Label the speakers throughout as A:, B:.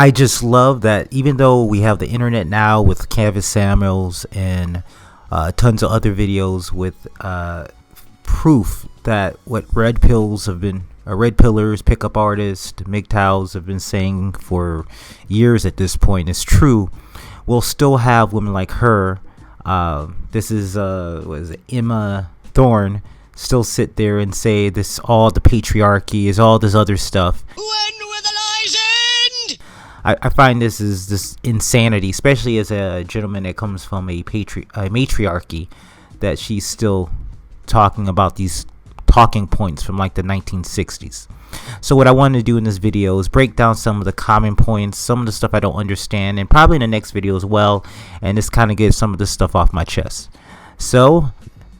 A: I just love that even though we have the internet now with Canvas Samuels and tons of other videos with proof that what red pillars, pickup artists, MGTOWs have been saying for years at this point is true, we'll still have women like her. This is Emma Thorne still sit there and say this all the patriarchy is all this other stuff.
B: When will the lies end?
A: I find this is this insanity, especially as a gentleman that comes from a matriarchy, that she's still talking about these talking points from like the 1960s. So what I wanted to do in this video is break down some of the common points, some of the stuff I don't understand, and probably in the next video as well, and just kind of get some of this stuff off my chest. So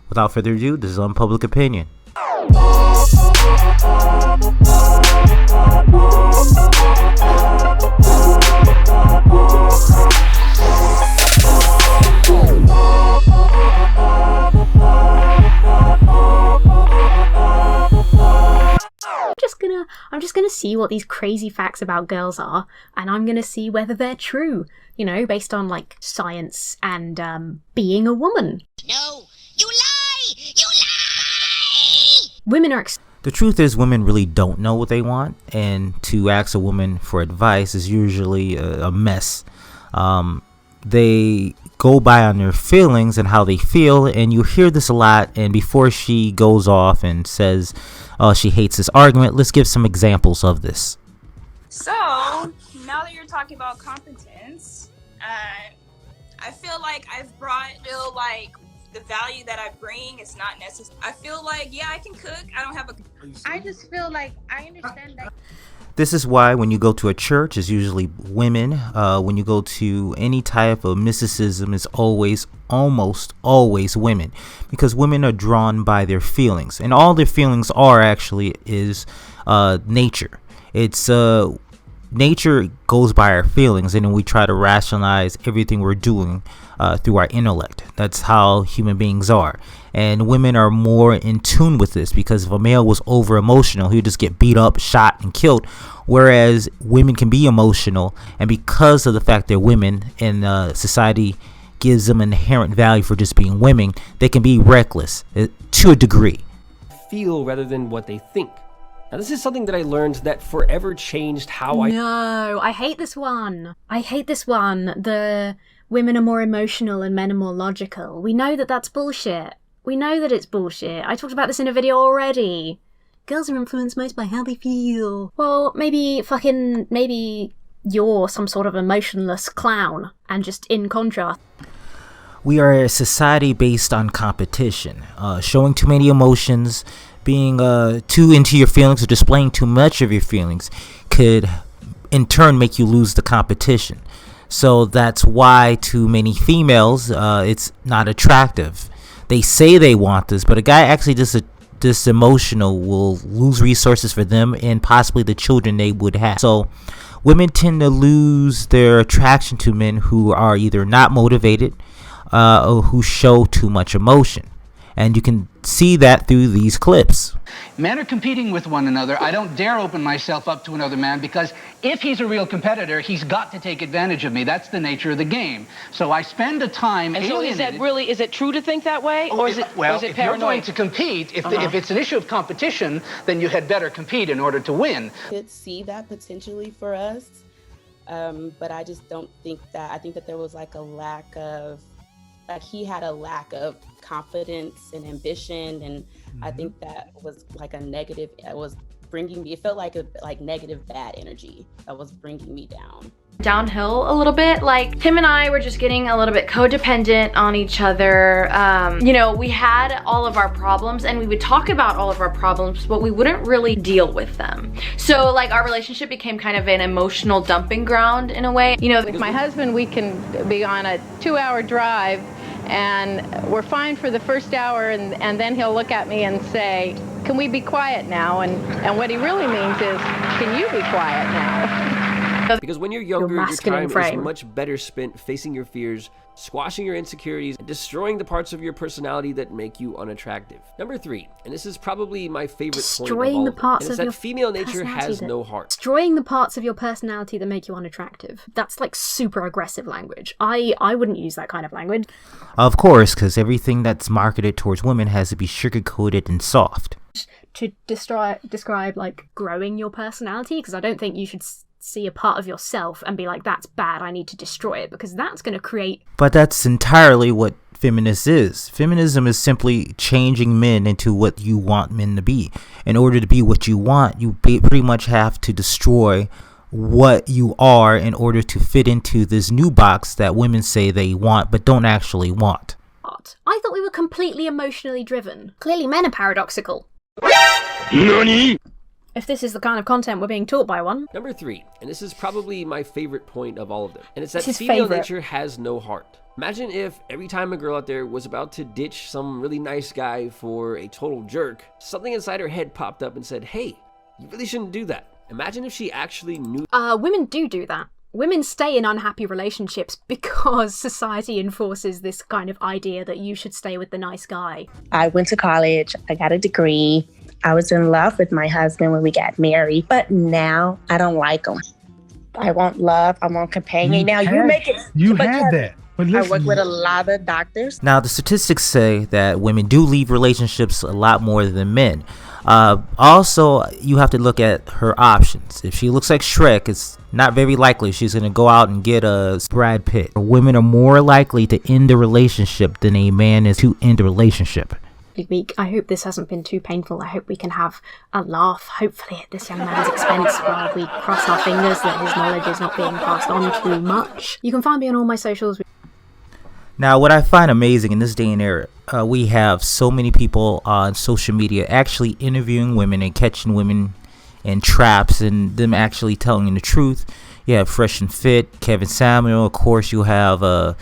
A: without further ado, this is Unpublic Opinion.
C: I'm just gonna see what these crazy facts about girls are, and I'm gonna see whether they're true, you know, based on like science and being a woman.
B: No, you lie! You lie!
C: Women are
A: the truth is, women really don't know what they want, and to ask a woman for advice is usually a mess. They go by on their feelings and how they feel, and you hear this a lot. And before she goes off and says, oh, she hates this argument, let's give some examples of this.
D: So, now that you're talking about competence, I feel like the value that I bring is not necessary. I feel like, yeah, I can cook. I don't have a...
E: I just feel like I understand that.
A: This is why when you go to a church, it's usually women. When you go to any type of mysticism, it's almost always women, because women are drawn by their feelings, and all their feelings are actually is nature. It's nature goes by our feelings, and then we try to rationalize everything we're doing through our intellect. That's how human beings are. And women are more in tune with this, because if a male was over emotional, he would just get beat up, shot, and killed. Whereas women can be emotional, and because of the fact they're women and society gives them inherent value for just being women, they can be reckless to a degree.
F: Feel rather than what they think. Now, this is something that I learned that forever changed how
C: No, I hate this one. The women are more emotional and men are more logical. We know that that's bullshit. We know that it's bullshit. I talked about this in a video already. Girls are influenced most by how they feel. Well, maybe you're some sort of emotionless clown, and just in contrast.
A: We are a society based on competition. Showing too many emotions, being too into your feelings, or displaying too much of your feelings could in turn make you lose the competition. So that's why to many females it's not attractive. They say they want this, but a guy actually this emotional will lose resources for them and possibly the children they would have. So women tend to lose their attraction to men who are either not motivated or who show too much emotion. And you can see that through these clips.
G: Men are competing with one another. I don't dare open myself up to another man, because if he's a real competitor, he's got to take advantage of me. That's the nature of the game. So I spend the time alienated.
H: So is it true to think that way? Or is it
G: paranoid?
H: If
G: you're going to compete, if it's an issue of competition, then you had better compete in order to win.
I: I could see that potentially for us, but I just don't think that. I think that there was like a lack of, he had a lack of confidence and ambition, and I think that was like a negative. It was bringing me. It felt like negative bad energy that was bringing me
J: downhill a little bit. Like, him and I were just getting a little bit codependent on each other. You know, we had all of our problems and we would talk about all of our problems, but we wouldn't really deal with them. So like our relationship became kind of an emotional dumping ground in a way. You know,
E: With my husband, we can be on a 2-hour drive and we're fine for the first hour, and then he'll look at me and say, can we be quiet now? And what he really means is, can you be quiet now?
F: Because when you're younger, your
C: masculine
F: time is
C: frame.
F: much better spent facing your fears, squashing your insecurities, and destroying the parts of your personality that make you unattractive. Number 3, and this is probably my favorite point of
C: Destroying
F: all
C: the
F: of them,
C: parts
F: and it's
C: of
F: that
C: your
F: female nature
C: personality
F: has
C: that-
F: no heart.
C: Destroying the parts of your personality that make you unattractive. That's like super aggressive language. I wouldn't use that kind of language.
A: Of course, because everything that's marketed towards women has to be sugar-coated and soft.
C: To describe like growing your personality, because I don't think you should see a part of yourself and be like, that's bad, I need to destroy it, because that's going to create...
A: But that's entirely what feminist is. Feminism is simply changing men into what you want men to be. In order to be what you want, you pretty much have to destroy what you are in order to fit into this new box that women say they want but don't actually want.
C: I thought we were completely emotionally driven. Clearly men are paradoxical.
F: NANI?
C: If this is the kind of content we're being taught by one.
F: Number 3, and this is probably my favorite point of all of them, and it's that
C: This is
F: female
C: favorite.
F: nature has no heart. Imagine if every time a girl out there was about to ditch some really nice guy for a total jerk, something inside her head popped up and said, hey, you really shouldn't do that. Imagine if she actually knew.
C: Women do that. Women stay in unhappy relationships because society enforces this kind of idea that you should stay with the nice guy.
K: I went to college, I got a degree. I was in love with my husband when we got married, but now I don't like him. I want love, I want companion. You make it.
L: You had that. But
K: I
L: listen,
K: work with a lot of doctors.
A: Now, the statistics say that women do leave relationships a lot more than men. Also, you have to look at her options. If she looks like Shrek, it's not very likely she's going to go out and get a Brad Pitt. Women are more likely to end a relationship than a man is to end a relationship.
C: Week. I hope this hasn't been too painful. I hope we can have a laugh, hopefully at this young man's expense, while we cross our fingers that his knowledge is not being passed on too much. You can find me on all my socials.
A: Now, what I find amazing in this day and era, we have so many people on social media actually interviewing women and catching women in traps and them actually telling the truth. You have Fresh and Fit, Kevin Samuel, of course you have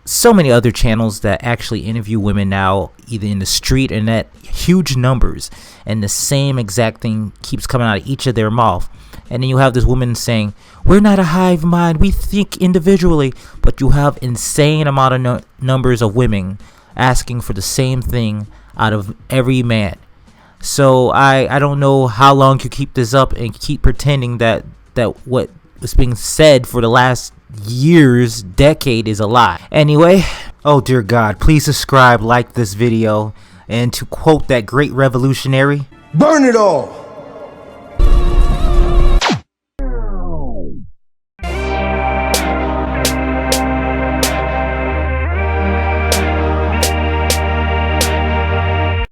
A: so many other channels that actually interview women now, either in the street and at huge numbers, and the same exact thing keeps coming out of each of their mouth. And then you have this woman saying, we're not a hive mind, we think individually, but you have insane amount of numbers of women asking for the same thing out of every man. So I don't know how long you keep this up and keep pretending that what was being said for the last years, decade is a lie. Anyway, oh dear God, please subscribe, like this video, and to quote that great revolutionary,
M: burn it all.